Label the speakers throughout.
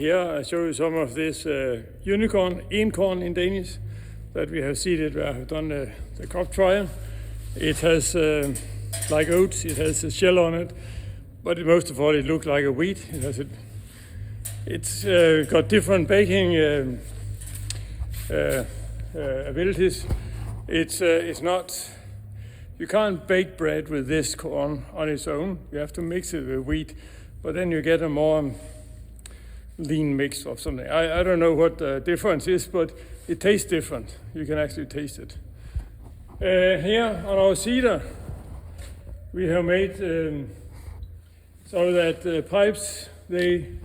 Speaker 1: Here I show you some of this encorn in Danish, that we have seeded where I have done the crop trial. It has, like oats, it has a shell on it, but most of all it looks like a wheat. It's got different baking abilities. It's not, you can't bake bread with this corn on its own. You have to mix it with wheat, but then you get a more lean mix of something. I don't know what the difference is, but it tastes different. You can actually taste it. Here on our seeder, we have made so that the pipes, we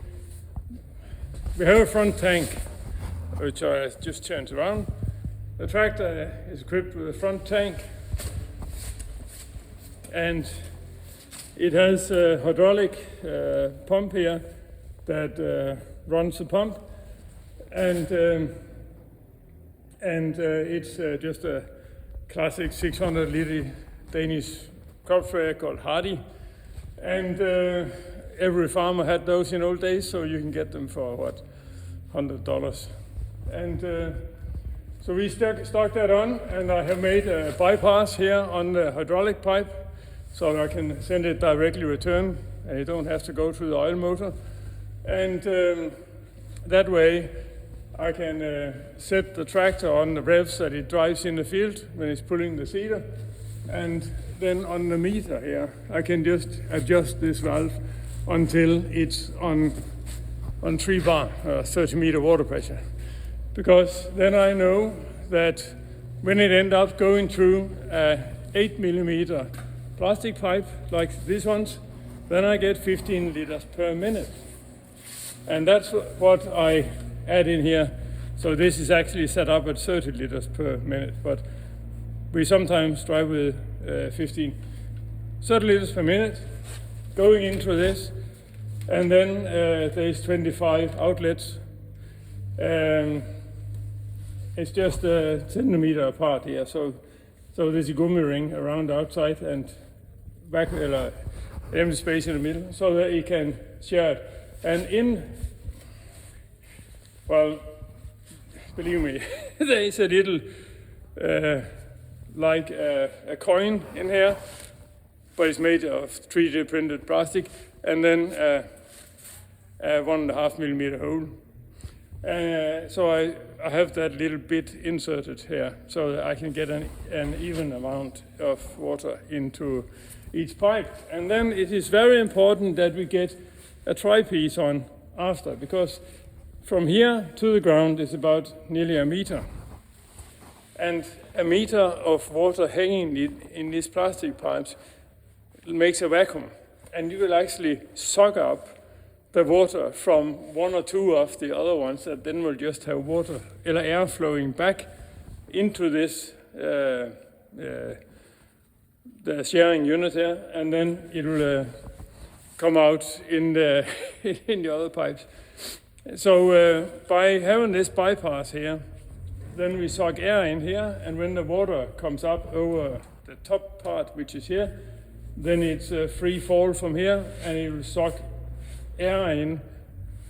Speaker 1: have a front tank, which I just turned around. The tractor is equipped with a front tank, and it has a hydraulic pump here that runs the pump, and it's just a classic 600-liter Danish crop sprayer called Hardy, and every farmer had those in old days, so you can get them for what, $100. And so we stuck that on, and I have made a bypass here on the hydraulic pipe, so I can send it directly return, and you don't have to go through the oil motor. And that way I can set the tractor on the revs that it drives in the field when it's pulling the seeder. And then on the meter here, I can just adjust this valve until it's on 3 bar, 30 meter water pressure. Because then I know that when it ends up going through a 8 millimeter plastic pipe like these ones, then I get 15 liters per minute. And that's what I add in here. So this is actually set up at 30 liters per minute, but we sometimes drive with 30 liters per minute going into this. And then there's 25 outlets. It's just a centimeter apart here. So there's a gummy ring around outside and back empty space in the middle so that you can share it. And well, believe me, there is a little like a coin in here, but it's made of 3D printed plastic, and then a 1.5 millimeter hole. So I have that little bit inserted here so that I can get an even amount of water into each pipe. And then it is very important that we get a tri-piece on after, because from here to the ground is about nearly a meter. And a meter of water hanging in these plastic pipes makes a vacuum. And you will actually suck up the water from one or two of the other ones that then will just have water or air flowing back into this the sharing unit here, and then it will come out in the in the other pipes. So by having this bypass here, then we suck air in here, and when the water comes up over the top part, which is here, then it's free fall from here, and it will suck air in,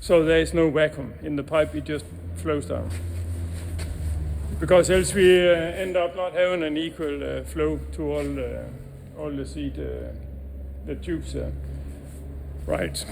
Speaker 1: so there is no vacuum in the pipe, it just flows down. Because else we end up not having an equal flow to all the seed, the tubes. Right.